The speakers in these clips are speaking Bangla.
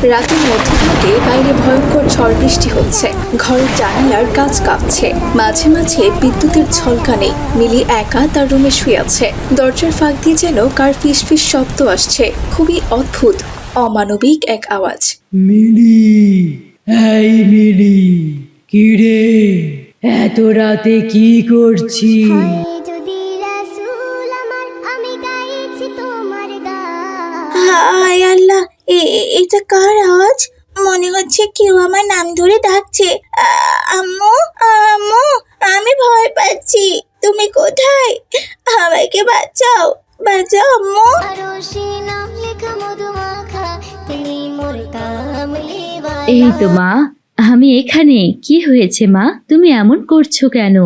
রাতের মধ্যভাগে বাইরে ভয়ঙ্কর ঝড় বৃষ্টি হচ্ছে। ঘরের জানালার কাঁচ কাঁপছে, মাঝে মাঝে বিদ্যুতের ঝলকানি। মিলি একা তার রুমে শুয়ে আছে। দরজার ফাঁক দিয়ে যেন কার ফিস ফিস শব্দ আসছে। খুবই অদ্ভুত, অমানবিক এক আওয়াজ। মিলি, এই মিলি, কি রে এত রাতে কি করছিস? হায় আল্লাহ, এটা কার আওয়াজ? মনে হচ্ছে কেউ আমার নাম ধরে ডাকছে। আম্মু, আম্মু, আমি ভয় পাচ্ছি। তুমি কোথায়? আমাকে বাঁচাও, বাঁচাও আম্মু। এই তো মা, আমি এখানে। কি হয়েছে মা, তুমি এমন করছো কেন?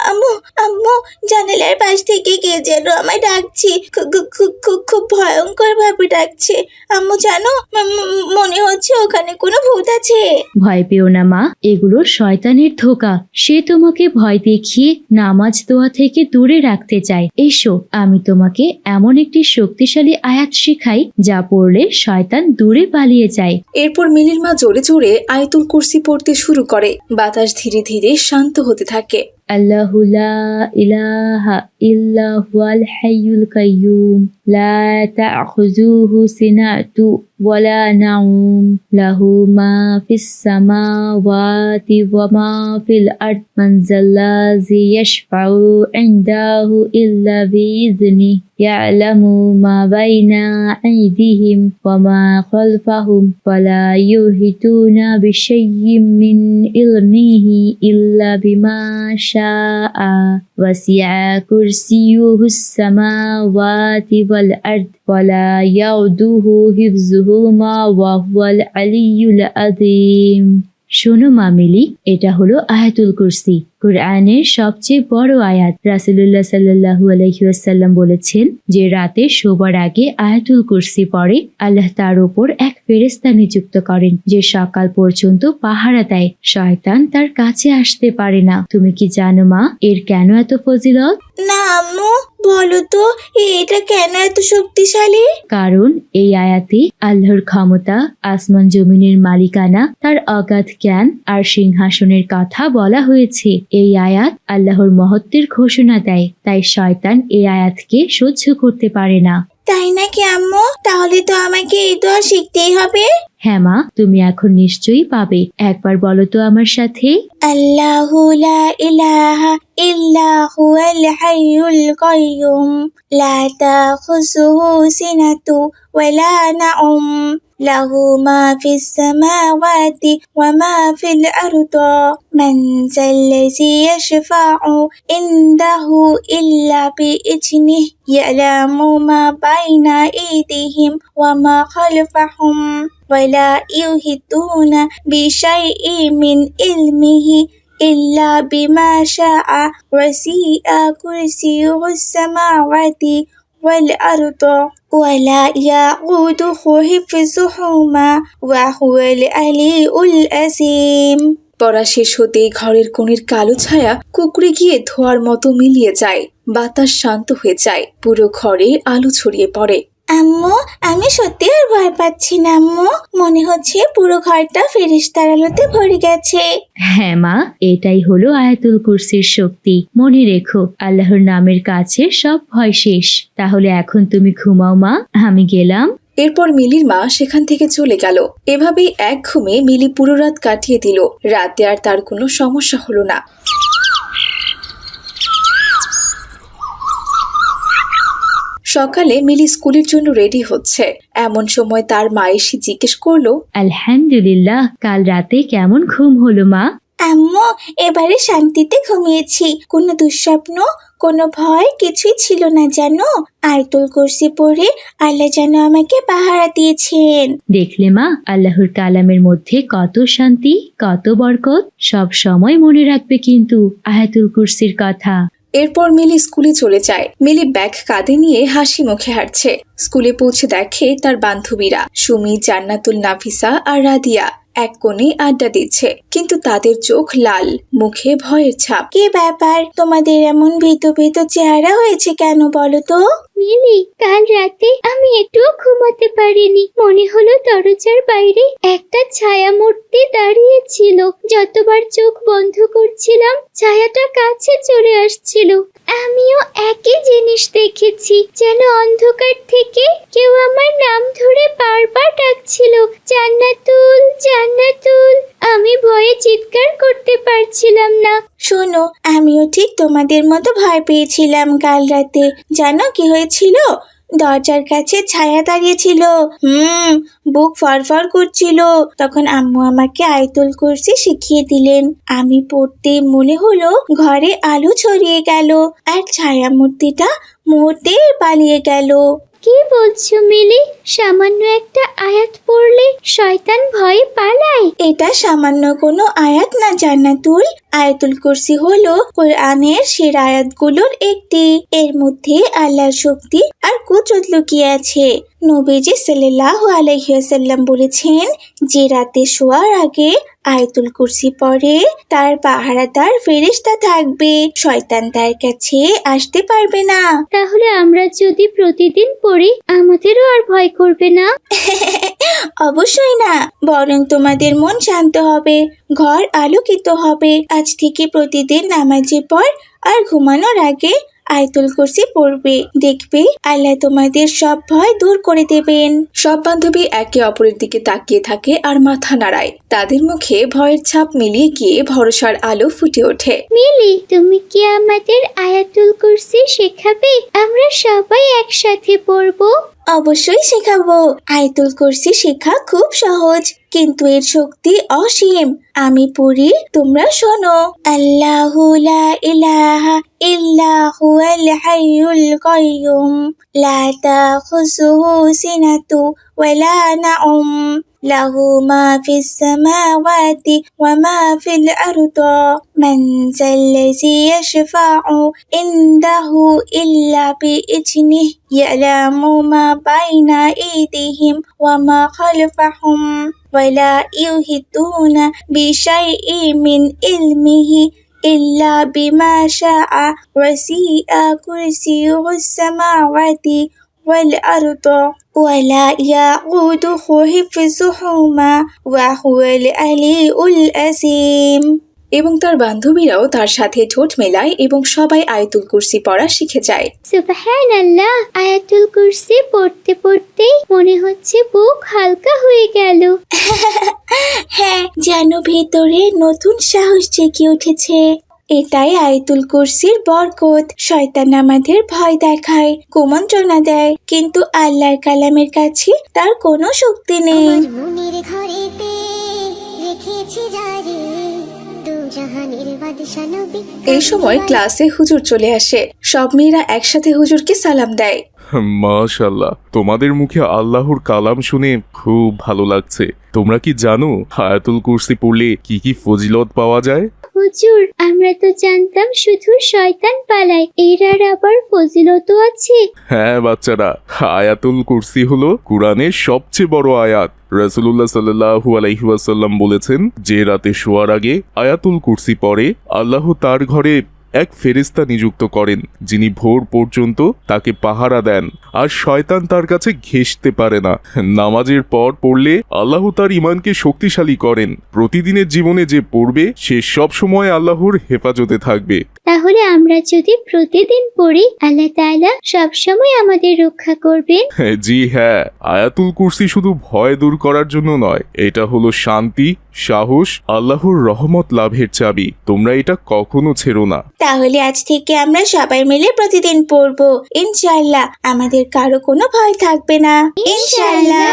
আম্মু, আম্মু, জানালার পাশ থেকে কে যেন আমায় ডাকছে। খুব ভয়ঙ্কর ভাবে ডাকছে। আম্মু জানো, মনে হচ্ছে ওখানে কোনো ভূত আছে। ভয় পেও না মা, এগুলো শয়তানের ধোঁকা। সে তোমাকে ভয় দেখিয়ে নামাজ দোয়া থেকে দূরে রাখতে চায়। এসো, আমি তোমাকে এমন একটি শক্তিশালী আয়াত শেখাই যা পড়লে শয়তান দূরে পালিয়ে যায়। এরপর মিলির মা জোরে জোরে আয়াতুল কুরসি পড়তে শুরু করে। বাতাস ধীরে ধীরে শান্ত হতে থাকে। আল্লাহু লা ইলাহা ইল্লা হুয়াল হাইয়ুল কাইয়ুম লা তাখুযুহু সিনাতু ওয়ালা নাউম লাহু মা ফিস সামাওয়াতি ওয়া মা ফিল আরদ মান যাল্লাযী ইয়াশফাউ ইনদাহু ইল্লা বিইذনিহি ইয়ালামু মা বাইনা আইদিহিম ওয়া মা খালফাহুম ওয়া লা ইউহিতুনা বিশাইয়্যিম মিন ইলমিহি ইল্লা বিমা শাআ ওয়াসি'a কুরসিয়ুহুস সামাওয়াতি ওয়াল আরদ ওয়া লা ইয়াউদুহু হিফযুহুমা ওয়া হুয়াল আলিয়্যুল আযীম। শোনো মা মিলি, এটা হলো আয়াতুল কুরসি, কুরআনের সবচেয়ে বড় আয়াত। রাসূলুল্লাহ সাল্লাল্লাহু আলাইহি ওয়াসাল্লাম বলেছেন যে রাতে শোবার আগে আয়াতুল কুরসি পড়ে আল্লাহ তার উপর এক ফেরেশতা নিযুক্ত করেন যে সকাল পর্যন্ত পাহারা দেয়। শয়তান তার কাছে আসতে পারে না। তুমি কি জানো মা এর কেন এত ফজিলত? না আম্মু, বলো তো এটা কেন এত শক্তিশালী? কারণ এই আয়াতে আল্লাহর ক্ষমতা, আসমান জমিনের মালিকানা, তার অগাধ জ্ঞান আর সিংহাসনের কথা বলা হয়েছে। এই আয়াত আল্লাহর মহত্বের ঘোষণা দেয়, তাই শয়তান এই আয়াতকে সহ্য করতে পারে না। তাই নাকি আম্মু? তাহলে তো আমাকে এই দোয়া শিখতেই হবে। হ্যাঁ মা, তুমি এখন নিশ্চয়ই পাবে। একবার বলো তো আমার সাথে। আল্লাহু লা ইলাহা ইল্লা হুয়াল হাইয়ুল কাইয়ুম লা তাখুযুহু সিনাতু ওয়ালা নাউম লাহু মা ফিস সামাওয়াতি ওয়া মা ফিল আরদি মান যাল্লাযী ইয়াশফাউ ইনদাহু ইল্লা বিইذনিহি ইয়ালামু মা বাইনা আইদিহিম ওয়া মা খালফাহুম ওয়ালা ইউহিতুনা বিশাইইন মিন ইলমিহি ইল্লা বিমা শাআ ওয়াসি'a কুরসিয়ুহুস সামাওয়াতি ওয়াল আরদি ওয়ালা ইয়াউদুহু হিফযুহুমা ওয়া হুয়াল আলিয়্যুল আযীম। পড়া শেষ হতেই ঘরের কোণের কালো ছায়া কুঁকড়ে গিয়ে ধোঁয়ার মতো মিলিয়ে যায়। বাতাস শান্ত হয়ে যায়, পুরো ঘরে আলো ছড়িয়ে পড়ে। আম্মু, আমি সত্যি আর ভয় পাচ্ছি না আম্মু। মনে হচ্ছে পুরো ঘরটা ফেরেশতার আলোতে ভরে গেছে। হ্যাঁ মা, এটাই হলো আয়াতুল কুরসির শক্তি। মনে রেখো, আল্লাহর নামের কাছে সব ভয় শেষ। তাহলে এখন তুমি ঘুমাও মা, আমি গেলাম। এরপর মিলির মা সেখান থেকে চলে গেল। এভাবেই এক ঘুমে মিলি পুরো রাত কাটিয়ে দিল। রাতে আর তার কোনো সমস্যা হলো না। সকালে মিলি স্কুলের জন্য রেডি হচ্ছে। এমন সময় তার মা এসে জিজ্ঞেস করলো, আলহামদুলিল্লাহ, কাল রাতে কেমন ঘুম হলো মা? আম্মু, এবারে শান্তিতে ঘুমিয়েছি। কোনো দুঃস্বপ্ন, কোনো ভয় কিছুই ছিল না জানো। আয়াতুল কুরসি পড়ে আল্লাহ যেন আমাকে পাহারা দিয়েছেন। দেখলে মা, আল্লাহর কালামের মধ্যে কত শান্তি, কত বরকত। সব সময় মনে রাখবে কিন্তু আয়াতুল কুরসির কথা। এরপর মিলি স্কুলে চলে যায়। মিলি ব্যাগ কাঁধে নিয়ে হাসি মুখে হাঁটছে। স্কুলে পৌঁছে দেখে তার বান্ধবীরা সুমি, জান্নাতুল, নাফিসা আর রাদিয়া। এক কোণে আড্ডা দিচ্ছে, কিন্তু তাদের চোখ লাল, মুখে ভয়ের ছাপ। কি ব্যাপার, তোমাদের এমন ভীত ভীত চেহারা হয়েছে কেন বলো তো? মিলি, কাল রাতে আমি একটুও ঘুমাতে পারিনি। মনে হলো দরজার বাইরে একটা ছায়া মূর্তি দাঁড়িয়ে ছিল। যতবার চোখ বন্ধ করছিলাম ছায়াটা কাছে চলে আসছিল। আমিও একই জিনিস দেখেছি, যেন অন্ধকার থেকে কেউ আমার নাম ধরে বারবার ডাকছিল, জান্নাতুল জান্নাতুল। আমি ভয়ে চিৎকার করতে পারছিলাম না। শোনো, আমিও ঠিক তোমাদের মতো ভয় পেয়েছিলাম কাল রাতে। জানো কি হয়েছিল? দরজার কাছে ছায়া দাঁড়িয়েছিল। বুক ফরফর করছিল। তখন আম্মু আমাকে আয়াতুল কুরসি শিখিয়ে দিলেন। আমি পড়তে মনে হলো ঘরে আলো ছড়িয়ে গেল, আর ছায়া মূর্তিটা মুহূর্তে পালিয়ে গেল। কি বলছো মিলি? সামান্য একটা আয়াত পড়লে শয়তান ভয়ে পালায়? এটা সামান্য কোনো আয়াত না জান্নাতুল। আয়াতুল কুরসি হলো কোরআনের সেরা আয়াতগুলোর একটি। এর মধ্যে আল্লাহর শক্তি আর কুদরত লুকিয়ে আছে। নবীজি সাল্লাল্লাহু আলাইহি ওয়াসাল্লাম বলেছেন, যে রাতে শোয়ার আগে আয়াতুল কুরসি পড়ে তার পাহারাদার ফেরেশতা থাকবে, শয়তান তার কাছে আসতে পারবে না। তাহলে আমরা যদি প্রতিদিন পড়ি আমাদেরও আর ভয় করবে না? অবশ্যই না, বরং তোমাদের মন শান্ত হবে, ঘর আলোকিত হবে। আজ থেকে প্রতিদিন নামাজের পর আর ঘুমানোর আগে আয়াতুল কুরসি পড়বে, দেখবে আল্লাহ তোমাদের সব ভয় দূর করে দেবেন। সব বান্ধবী একে অপরের দিকে তাকিয়ে থাকে আর মাথা নাড়ায়। তাদের মুখে ভয়ের ছাপ মিলিয়ে গিয়ে ভরসার আলো ফুটে ওঠে। মিলি, তুমি কি আমাদের আয়াতুল কুরসি শেখাবে? আমরা সবাই একসাথে পড়বো। অবশ্যই শেখাবো। আয়াতুল কুরসি শেখা খুব সহজ, কিন্তু এর শক্তি অসীম। আমি পড়ি, তোমরা শোনো। আল্লাহু লা ইলাহা ইল্লা হুয়াল হাইয়ুল কাইয়ুম লা তাখুযুহু সিনাতু ওয়ালা নাউম লাহু মা ফিস সামাওয়াতি ওয়া মা ফিল আরদি মান যাল্লাযী ইয়াশফা'ু ইনদাহু ইল্লা বিইজনিহি ইয়ালামু মা বাইনা আইদিহিম ওয়া মা খালফাহুম ওয়ালা ইউহিতুনা বিশাইইন মিন ইলমিহি ইল্লা বিমা শাআ ওয়াসি'a কুরসিয়ুহুস সামাওয়াতি ওয়াল আরদ ওয়ালা ইয়াউদুহু হিফযুহুমা ওয়া হুয়াল আলিয়্যুল আযীম। এবং তার বান্ধবীরাও তার সাথে ঠোঁট মেলায় এবং সবাই আয়াতুল কুরসি পড়া শিখে যায়। সুবহানাল্লাহ, আয়াতুল কুরসি পড়তে পড়তেই মনে হচ্ছে বুক হালকা হয়ে গেল। হ্যাঁ, যেন ভেতরে নতুন সাহস জেগে উঠেছে। এটাই আয়াতুল কুরসির বরকত। শয়তান আমাদের ভয় দেখায়, কুমন্ত্রণা দেয়, কিন্তু আল্লাহর কালামের কাছে তার কোনো শক্তি নেই। মনের ঘরেতে রেখেছি জারি দু জাহানের বাদশা নবী। এই সময় ক্লাসে হুজুর চলে আসে। সব মেয়েরা একসাথে হুজুরকে সালাম দেয়। মাশাআল্লাহ, তোমাদের মুখে আল্লাহর কালাম শুনে খুব ভালো লাগছে। তোমরা কি জানো আয়াতুল কুরসি পড়লে কি কি ফজিলত পাওয়া যায়? হুজুর, আমরা তো জানতাম শুধু শয়তান পালায়, এর আর আবার ফজিলতও আছে? হ্যাঁ বাচ্চারা, আয়াতুল কুরসি হলো কুরআনের সবচেয়ে বড় আয়াত। রাসূলুল্লাহ সাল্লাল্লাহু আলাইহি ওয়াসাল্লাম বলেছেন, যে রাতে শোয়ার আগে আয়াতুল কুরসি পড়ে আল্লাহ তার ঘরে এক ফেরেশতা নিযুক্ত করেন, যিনি ভোর পর্যন্ত তাকে পাহারা দেন আর শয়তান তার কাছে ঘেঁষতে পারে না। নামাজের পর পড়লে আল্লাহ তার ঈমানকে শক্তিশালী করেন। প্রতিদিনের জীবনে যে পড়বে সে সব সময় আল্লাহর হেফাজতে থাকবে। তাহলে আমরা যদি প্রতিদিন পড়ি আল্লাহ তাআলা সবসময় আমাদের রক্ষা করবেন। জি হ্যাঁ, আয়াতুল কুরসি শুধু ভয় দূর করার জন্য নয়, এটা হলো শান্তি, সাহস, আল্লাহর রহমত লাভের চাবি। তোমরা এটা কখনো ছেড়ো না। তাহলে আজ থেকে আমরা সবাই মিলে প্রতিদিন পড়বো, ইনশাআল্লাহ। আমাদের কারো কোনো ভয় থাকবে না, ইনশাআল্লাহ।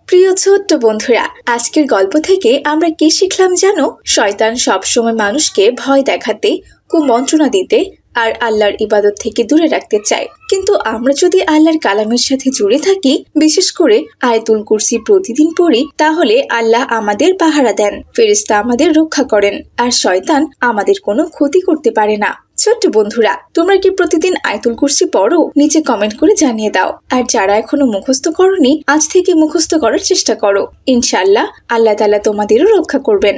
প্রিয় ছোট্ট বন্ধুরা, আজকের গল্প থেকে আমরা কি শিখলাম জানো? শয়তান সবসময় মানুষকে ভয় দেখাতে, কুমন্ত্রণা দিতে আর আল্লাহর ইবাদত থেকে দূরে রাখতে চায়। কিন্তু আমরা যদি আল্লাহর কালামের সাথে জুড়ে থাকি, বিশেষ করে আয়াতুল কুরসি প্রতিদিন পড়ি, তাহলে আল্লাহ আমাদের পাহারা দেন, ফেরেশতা আমাদের রক্ষা করেন, আর শয়তান আমাদের কোনো ক্ষতি করতে পারে না। ছোট্ট বন্ধুরা, তোমরা কি প্রতিদিন আয়াতুল কুরসি পড়ো? নিচে কমেন্ট করে জানিয়ে দাও। আর যারা এখনো মুখস্থ করনি, আজ থেকে মুখস্থ করার চেষ্টা করো। ইনশাআল্লাহ আল্লাহ তাআলা তোমাদেরও রক্ষা করবেন।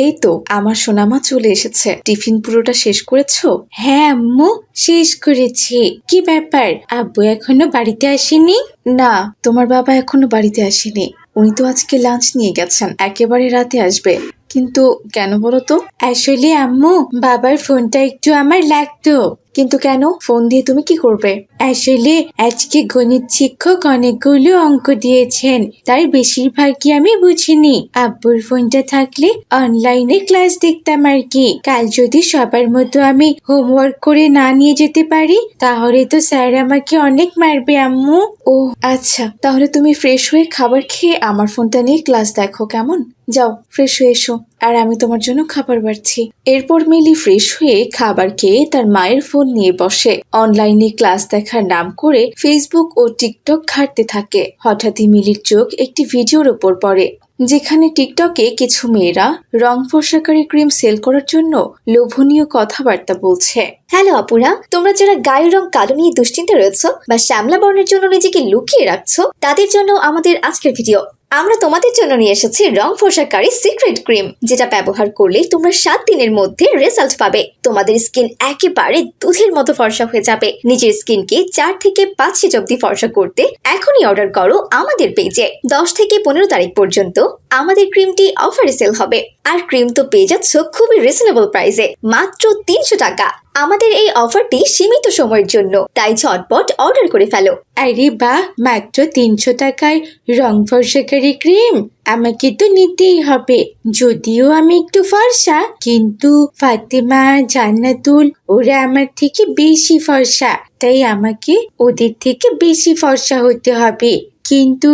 এই তো আমার সোনামা চলে এসেছে। টিফিন পুরোটা শেষ করেছো? হ্যাঁ আম্মু, শেষ করেছি। কি ব্যাপার, আব্বু এখনো বাড়িতে আসেনি? না, তোমার বাবা এখনো বাড়িতে আসেনি। উনি তো আজকে লাঞ্চ নিয়ে গেছেন, একেবারে রাতে আসবে। কিন্তু কেন বলো তো? আসলে আম্মু, বাবার ফোনটা একটু আমার লাগতো। কিন্তু কেন? ফোন দিয়ে তুমি কি করবে? আসলে আজকে গণিত শিক্ষক অনেকগুলো অঙ্ক দিয়েছেন, তার বেশিরভাগই আমি বুঝিনি। আব্বুর ফোনটা থাকলে অনলাইনে ক্লাস দেখতাম আর কি। কাল যদি সবার মতো আমি হোমওয়ার্ক করে না নিয়ে যেতে পারি, তাহলে তো স্যার আমাকে অনেক মারবে আম্মু। ও আচ্ছা, তাহলে তুমি ফ্রেশ হয়ে খাবার খেয়ে আমার ফোনটা নিয়ে ক্লাস দেখো, কেমন? যাও ফ্রেশ হয়ে এসো, আর আমি তোমার জন্য খাবার বাড়ছি। এরপর মিলি ফ্রেশ হয়ে খাবার খেয়ে তার মায়ের ফোন নিয়ে বসে অনলাইনে ক্লাস দেখার নাম করে ফেসবুক ও টিকটক ঘাঁটতে থাকে। হঠাৎই মিলির চোখ একটি ভিডিওর উপর পড়ে, যেখানে টিকটকে কিছু মেয়েরা রং ফর্সাকারী ক্রিম সেল করার জন্য লোভনীয় কথাবার্তা বলছে। হ্যালো আপুরা, তোমরা যারা গায়ের রং কালো নিয়ে দুশ্চিন্তা রয়েছো বা শ্যামলা বর্ণের জন্য নিজেকে লুকিয়ে রাখছো, তাদের জন্য আমাদের আজকের ভিডিও। আমরা তোমাদের জন্য নিয়ে এসেছি রং ফর্সাকারী সিক্রেট ক্রিম, যেটা ব্যবহার করলে তোমরা 7 দিনের মধ্যে রেজাল্ট পাবে। তোমাদের স্কিন একেবারে দুধের মতো ফর্সা হয়ে যাবে। নিজের স্কিনকে 4 থেকে 5 সেট অব্দি ফর্সা করতে এখনই অর্ডার করো আমাদের পেজে। 10 থেকে 15 তারিখ পর্যন্ত আমাদের ক্রিমটি অফারে সেল হবে। আর ক্রিম তো পেয়ে যাচ্ছ খুবই রিজনেবল প্রাইসে, মাত্র 300 টাকা। আমাদের এই অফারটি সীমিত সময়ের জন্য, তাই ঝটপট অর্ডার করে ফেলো। আরে বাহ, মাত্র 300 টাকায় রং ফর্সাকারী ক্রিম, আমাকে তো নিতেই হবে। যদিও আমি একটু ফর্সা, কিন্তু ফাতেমা, জান্নাতুল ওরা আমার থেকে বেশি ফর্সা, তাই আমাকে ওদের থেকে বেশি ফর্সা হতে হবে। কিন্তু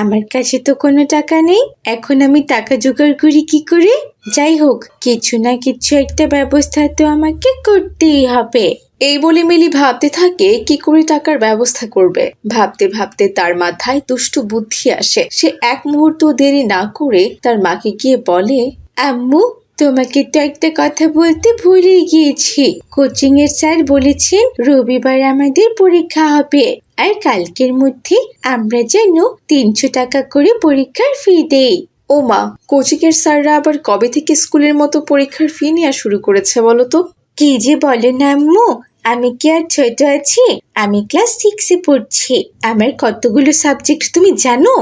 আমার কাছে তো কোনো টাকা নেই, এখন আমি টাকা জোগাড় করি কি করে? যাই হোক, কিছু না কিছু একটা ব্যবস্থা তো আমাকে করতেই হবে। এই বলে মিলি ভাবতে থাকে কি করে টাকার ব্যবস্থা করবে। ভাবতে ভাবতে তার মাথায় দুষ্টু বুদ্ধি আসে। সে এক মুহূর্ত দেরি না করে তার মাকে গিয়ে বলে, আম্মু, তোমাকে তো একটা কথা বলতে ভুলে গিয়েছি। কোচিং এর স্যার বলেছেন রবিবার আমাদের পরীক্ষা হবে, আর কালকের মধ্যে আমরা যেন 300 টাকা করে পরীক্ষার ফি দেই। ও মা, কোচিং এর স্যাররা আবার কবে থেকে স্কুলের মতো পরীক্ষার ফি নেওয়া শুরু করেছে বলো তো? কি যে বলো না আম্মু, আমি কি আর ছোট আছি? আমি ক্লাস 6-এ পড়ছি। আমার কতগুলো সাবজেক্ট তুমি জানো?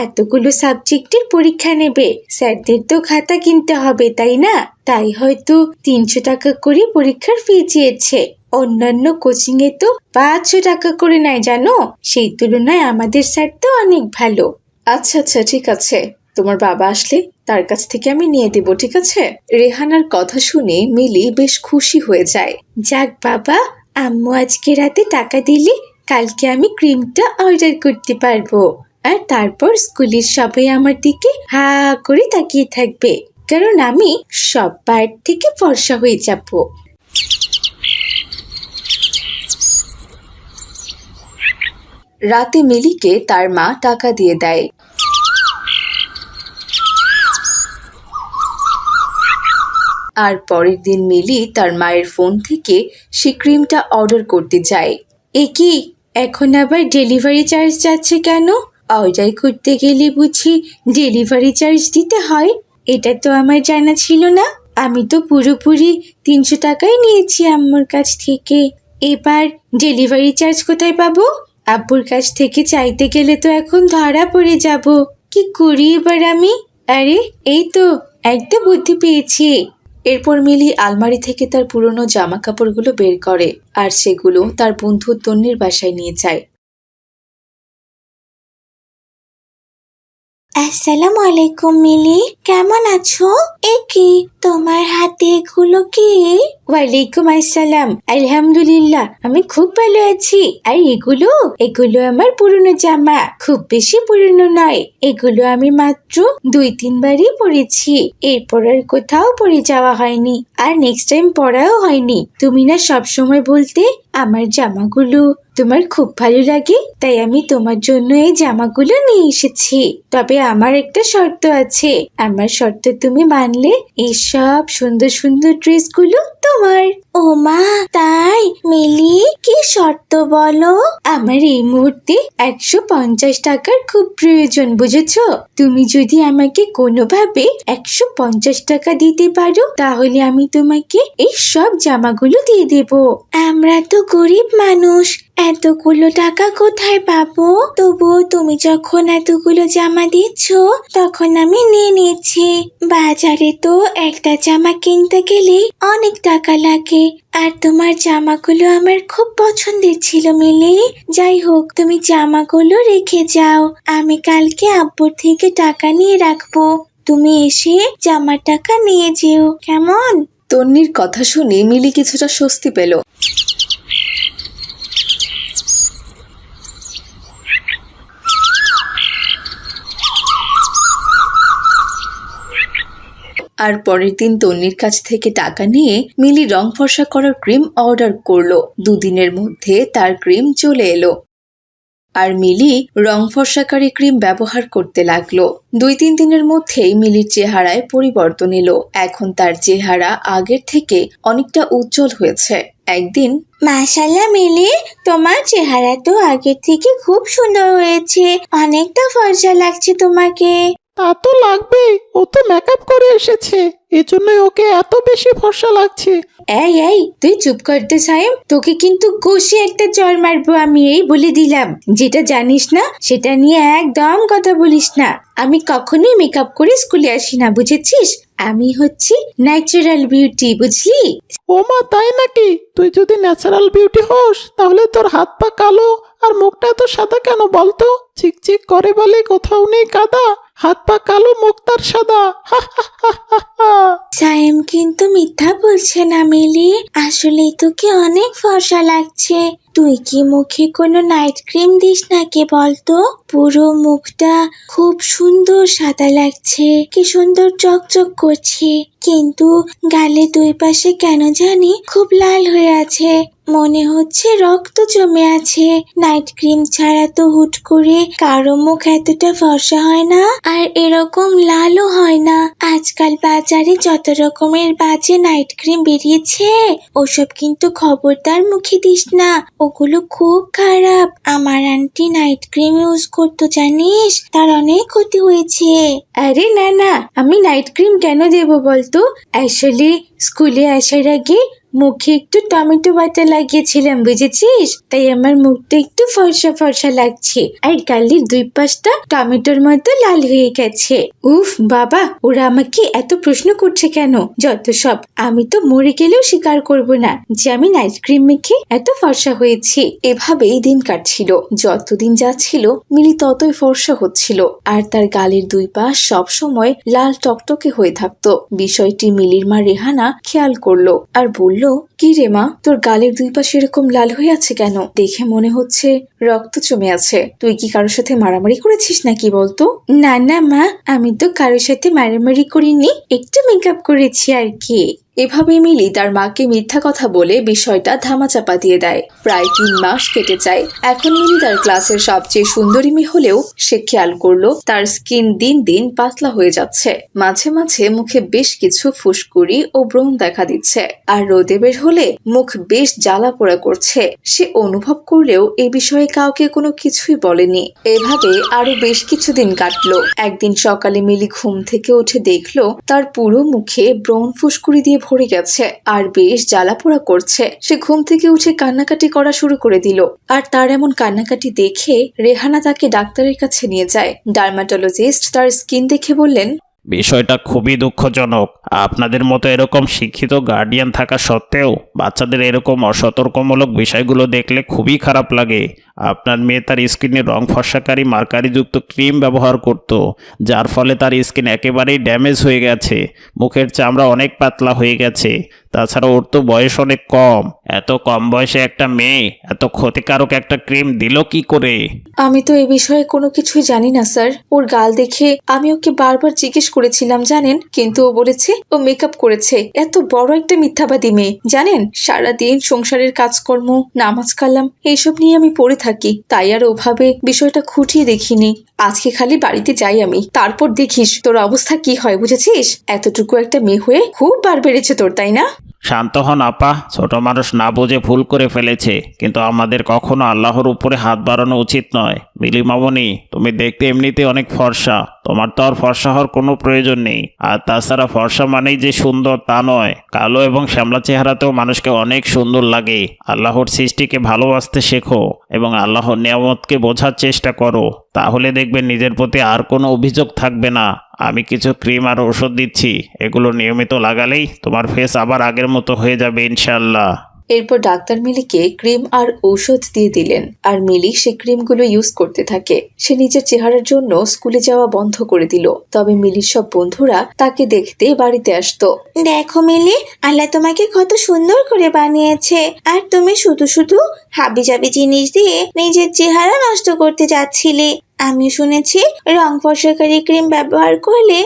এতগুলো সাবজেক্টের পরীক্ষা নেবে, স্যারদের তো খাতা কিনতে হবে, তাই না? তাই হয়তো 300 টাকা করে পরীক্ষার ফি চেয়েছে। অন্যান্য কোচিং এ তো 500 টাকা করে নেয় জানো। সেই তুলনায় আমাদের স্যার তো অনেক ভালো। আচ্ছা আচ্ছা, ঠিক আছে, তোমার বাবা আসলে তার কাছ থেকে আমি নিয়ে দেবো, ঠিক আছে? রেহানার কথা শুনে মিলি বেশ খুশি হয়ে যায়। যাক বাবা, আম্মু আজকে রাতে টাকা দিলে কালকে আমি ক্রিমটা অর্ডার করতে পারবো। আর তারপর স্কুলের সবাই আমার দিকে হা করে তাকিয়ে থাকবে, কারণ আমি সবার থেকে ফর্সা হয়ে যাব। রাতে মিলিকে তার মা টাকা দিয়ে দেয়। আর পরের দিন মিলি তার মায়ের ফোন থেকে সে ক্রিমটা অর্ডার করতে যায়। এ কি, এখন আবার ডেলিভারি চার্জ যাচ্ছে কেন? অর্ডার করতে গেলে বুঝি ডেলিভারি চার্জ দিতে হয়? এটা তো আমার জানা ছিল না। আমি তো পুরোপুরি 300 টাকাই নিয়েছি আম্মুর কাছ থেকে। এবার ডেলিভারি চার্জ কোথায় পাবো? আব্বুর কাছ থেকে চাইতে গেলে তো এখন ধরা পড়ে যাব। কি করি এবার আমি? আরে এই তো একটা বুদ্ধি পেয়েছি। এরপর মিলি আলমারি থেকে তার পুরনো জামা কাপড়গুলো বের করে আর সেগুলো তার বন্ধু তন্নির বাসায় নিয়ে যায়। আসসালামু আলাইকুম মিলি, কেমন আছো? এ কি, তোমার হাতে এগুলো কি? ওয়ালাইকুম আসসালাম, আলহামদুলিল্লাহ আমি খুব ভালো আছি। আর এগুলো আমার পুরনো জামা, খুব বেশি পুরনো নয়। এগুলো আমি মাত্র 2-3 বারই পরেছি, এরপর আর কোথাও পরে যাওয়া হয়নি। আর নেক্সট টাইম পরাও হয়নি। তুমি না সব সময় বলতে আমার জামাগুলো তোমার খুব ভালো লাগে, তাই আমি তোমার জন্য এই জামাগুলো নিয়ে এসেছি। তবে আমার একটা শর্ত আছে, আমার শর্ত তুমি মানলে এই সব সুন্দর সুন্দর ড্রেসগুলো তোমার। ও মা, তাই? মিলি, কি শর্ত বলো? আমার এই মুহূর্তে 150 টাকার খুব প্রয়োজন, বুঝেছো? তুমি যদি আমাকে কোনোভাবে 150 টাকা দিতে পারো তাহলে আমি তোমাকে এই সব জামাগুলো দিয়ে দেবো। আমরা তো গরিব মানুষ, এতগুলো টাকা কোথায় পাবো? তবুও তুমি যখন এতগুলো জামা দিচ্ছ তখন আমি নিয়ে নিয়েছি। বাজারে তো একটা জামা কিনতে গেলে অনেক টাকা লাগে, আর তোমার জামাগুলো আমার খুব পছন্দের ছিল মিলি। যাই হোক, তুমি জামাগুলো রেখে যাও, আমি কালকে আব্বুর থেকে টাকা নিয়ে রাখবো। তুমি এসে জামার টাকা নিয়ে যেও, কেমন? তন্নির কথা শুনে মিলি কিছুটা স্বস্তি পেল। আর পরের দিন তন্নির কাছ থেকে টাকা নিয়ে মিলি রং ফর্সা করার ক্রিম অর্ডার করলো। 2 দিনের মধ্যে তার ক্রিম চলে এলো আর মিলি রং ফর্সাকারী ক্রিম ব্যবহার করতে লাগলো। 2-3 দিনের মধ্যেই মিলির চেহারায় পরিবর্তন এলো। এখন তার চেহারা আগের থেকে অনেকটা উজ্জ্বল হয়েছে। একদিন, মাশাআল্লাহ মিলি, তোমার চেহারা তো আগের থেকে খুব সুন্দর হয়েছে, অনেকটা ফর্সা লাগছে তোমাকে। তা তো লাগবেই, ও তো মেকআপ করে এসেছে, এজন্যই ওকে এত বেশি ফর্সা লাগছে। এই তুই চুপ করতে সাইম, তোকে কিন্তু কষে একটা চড় মারবো আমি, এই বলে দিলাম। যেটা জানিস না সেটা নিয়ে একদম কথা বলিস না। আমি কখনোই মেকআপ করে স্কুলে আসি না, বুঝেছিস? আমি হচ্ছি ন্যাচারাল বিউটি, বুঝলি? ও মা, তাই নাকি? তুই যদি ন্যাচারাল বিউটি হোস তাহলে তোর হাত পা কালো আর মুখটা এত সাদা কেন বলতো? চিকচিক করে বলে কোথাও নেই কাদা, হাত পা কালো মুখ তার সাদা। সাইম কিন্তু মিথ্যা বলছে না মিলি, আসলেই তোকে অনেক ফর্সা লাগছে। তুই কি মুখে কোনো নাইট ক্রিম দিস নাকি বলতো? পুরো মুখটা খুব সুন্দর সাদা লাগছে, কি সুন্দর চকচক করছে, কিন্তু গালে 2 পাশে কেন জানি খুব লাল হয়ে আছে, মনে হচ্ছে রক্ত জমে আছে। নাইট ক্রিম ছাড়া তো হুট করে কারো মুখ এতটা ফর্সা হয় না, আর এরকম লালও হয় না। আজকাল বাজারে যত রকমের বাজে নাইট ক্রিম বেরিয়েছে, ওসব কিন্তু খবরদার মুখে দিস না, ওগুলো খুব খারাপ। আমার আন্টি নাইট ক্রিম ইউজ করতো জানিস, তার অনেক ক্ষতি হয়েছে। আরে না, আমি নাইট ক্রিম কেন দেবো বলতো? আসলে স্কুলে আসার আগে মুখে একটু টমেটো বাটা লাগিয়েছিলাম, বুঝেছিস? তাই আমার মুখটা একটু ফর্সা ফর্সা লাগছে, আর গালের 2 পাশটা টমেটোর মতো লাল হয়ে গেছে। উফ বাবা, ওরা আমাকে এত প্রশ্ন করছে কেন? যত সব। আমি তো মরে গেলেও স্বীকার করব না যে আমি নাইট ক্রিম মেখে এত ফর্সা হয়েছি। এভাবেই দিন কাটছিল। যতদিন যাচ্ছিল মিলি ততই ফর্সা হচ্ছিল, আর তার গালের 2 পাশ সব সময় লাল টকটকে হয়ে থাকতো। বিষয়টি মিলির মা রেহানা খেয়াল করলো আর বলল, কি রে মা, তোর গালের 2 পাশে এরকম লাল হয়ে আছে কেন? দেখে মনে হচ্ছে রক্ত জমে আছে। তুই কি কারোর সাথে মারামারি করেছিস নাকি বলতো? না মা, আমি তো কারোর সাথে মারামারি করিনি, একটু মেকআপ করেছি আর কি। এভাবে মিলি তার মাকে মিথ্যা কথা বলে বিষয়টা ধামাচাপা দিয়ে দেয়। প্রায় 3 মাস কেটে যায়। এখন মিলি তার ক্লাসের সবচেয়ে সুন্দরী মেয়ে হলেও সে খেয়াল করলো তার স্কিন দিন দিন পাতলা হয়ে যাচ্ছে। মাঝে মাঝে মুখে বেশ কিছু ফুসকুড়ি ও ব্রণ দেখা দিচ্ছে, আর রোদে বের হলে মুখ বেশ জ্বালা পোড়া করছে। সে অনুভব করলেও এ বিষয়ে কাউকে কোনো কিছুই বলেনি। এভাবে আরো বেশ কিছুদিন কাটলো। একদিন সকালে মিলি ঘুম থেকে উঠে দেখলো তার পুরো মুখে ব্রণ ফুসকুড়ি দিয়ে ভরে গেছে আর বেশ জ্বালা পোড়া করছে। সে ঘুম থেকে উঠে কান্নাকাটি করা শুরু করে দিল, আর তার এমন কান্নাকাটি দেখে রেহানা তাকে ডাক্তারের কাছে নিয়ে যায়। ডার্মাটোলজিস্ট তার স্কিন দেখে বললেন, বিষয়টা খুবই দুঃখজনক। আপনাদের মতো এরকম শিক্ষিত গার্ডিয়ান থাকা সত্ত্বেও বাচ্চাদের এরকম অসতর্কমূলক বিষয়গুলো দেখলে খুবই খারাপ লাগে। আপনার মেয়ে তার স্কিনে রং ফর্সাকারী মার্কারিযুক্ত ক্রিম ব্যবহার করত, যার ফলে তার স্কিন একেবারেই ড্যামেজ হয়ে গেছে, মুখের চামড়া অনেক পাতলা হয়ে গেছে। তাছাড়া ওর তো বয়স অনেক কম। এত কম বয়সে একটা মেয়ে এত ক্ষতিকারক একটা ক্রিম দিল কি করে? আমি তো এ বিষয়ে কোনো কিছুই জানি না স্যার। ওর গাল দেখে আমি ওকে বারবার জিজ্ঞেস করেছিলাম জানেন, কিন্তু ও বলেছে ও মেকআপ করেছে। এত বড় একটা মিথ্যাবাদী মেয়ে জানেন। সারাদিন সংসারের কাজকর্ম, নামাজ কালাম এইসব নিয়ে আমি পড়ে থাকি, তাই আর ওভাবে বিষয়টা খুঁটিয়ে দেখিনি। আজকে খালি বাড়িতে যাই আমি, তারপর দেখিস তোর অবস্থা কি হয়, বুঝেছিস? এতটুকু একটা মেয়ে হয়ে খুব বার বেড়েছে তোর, তাই না? শান্ত হন আপা, ছোট মানুষ না বুঝে ভুল করে ফেলেছে, কিন্তু আমাদের কখনো আল্লাহর উপরে হাত বাড়ানো উচিত নয়। মিলি মামনি, তুমি দেখতে এমনিতে অনেক ফর্সা, তোমার তো আর ফর্সা হওয়ার কোনো প্রয়োজন নেই। আর তাছাড়া ফর্সা মানেই যে সুন্দর তা নয়, কালো এবং শ্যামলা চেহারাতেও মানুষকে অনেক সুন্দর লাগে। আল্লাহর সৃষ্টিকে ভালোবাসতে শেখো এবং আল্লাহর নিয়ামতকে বোঝার চেষ্টা করো, তাহলে দেখবেন নিজের প্রতি আর কোনো অভিযোগ থাকবে না। আমি কিছু ক্রিম আর ওষুধ দিচ্ছি, এগুলো নিয়মিত লাগালেই তোমার ফেস আবার আগের মতো হয়ে যাবে ইনশাল্লাহ। এরপর ডাক্তার মিলিকে ক্রিম আর ঔষধ দিয়ে দিলেন, আর মিলি সে ক্রিমগুলো ইউজ করতে থাকে। সে নিজের চেহারার জন্য স্কুলে যাওয়া বন্ধ করে দিল। তবে মিলির সব বন্ধুরা তাকে দেখতে বাড়িতে আসতো। দেখো মিলি, আল্লাহ তোমাকে কত সুন্দর করে বানিয়েছে, আর তুমি শুধু শুধু হাবিজাবি জিনিস দিয়ে নিজের চেহারা নষ্ট করতে যাচ্ছিলে। আমি শুনেছি রং ফর্সাকারী ক্রিম ব্যবহার করলে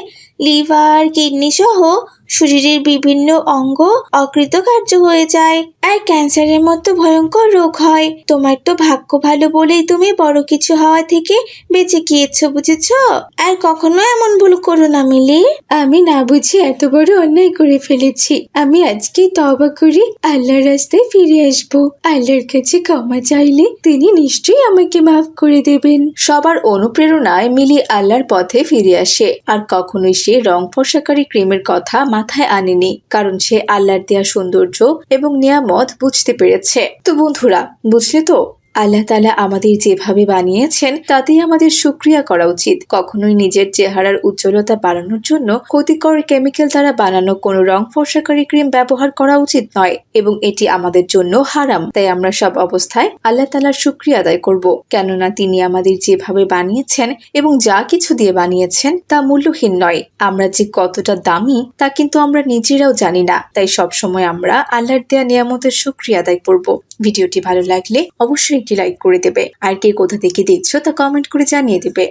লিভার, কিডনি সহ শরীরের বিভিন্ন অঙ্গ অকৃতকার্য হয়ে যায় আর ক্যান্সারের মতো ভয়ঙ্কর রোগ হয়। তোমার তো ভাগ্য ভালো বলেই তুমি বড় কিছু হওয়া থেকে বেঁচে গিয়েছো, বুঝেছো? আর কখনো এমন ভুল করো না মিলি। আমি না বুঝে এত বড় অন্যায় করে ফেলেছি। আমি আজকেই তওবা করি আল্লাহর রাস্তায় ফিরে আসবো। আল্লাহর কাছে ক্ষমা চাইলে তিনি নিশ্চয়ই আমাকে মাফ করে দেবেন। সবার অনুপ্রেরণায় মিলি আল্লাহর পথে ফিরে আসে। আর কখনোই সে রং ফর্সাকারী ক্রিমের কথা মাথায় আনেনি, কারণ সে আল্লাহর দেয়া সৌন্দর্য এবং নিয়ামত বুঝতে পেরেছে। তো বন্ধুরা, বুঝলে তো আল্লাহ তাআলা আমাদের যেভাবে বানিয়েছেন তাতেই আমাদের শুকরিয়া করা উচিত। কখনোই নিজের চেহারার উজ্জ্বলতা বাড়ানোর জন্য ক্ষতিকর কেমিক্যাল দ্বারা বানানো কোনো রং ফর্সাকারী ক্রিম ব্যবহার করা উচিত নয়, এবং এটি আমাদের জন্য হারাম। তাই আমরা সব অবস্থায় আল্লাহ তাআলার শুকরিয়া আদায় করব, কেননা তিনি আমাদের যেভাবে বানিয়েছেন এবং যা কিছু দিয়ে বানিয়েছেন তা মূল্যহীন নয়। আমরা যে কতটা দামি তা কিন্তু আমরা নিজেরাও জানি না। তাই সবসময় আমরা আল্লাহর দেয়া নিয়ামতের শুকরিয়া আদায় করব। ভিডিওটি ভালো লাগলে অবশ্যই একটি লাইক করে দেবে, আর কে কোথা থেকে দেখছো তা কমেন্ট করে জানিয়ে দেবে।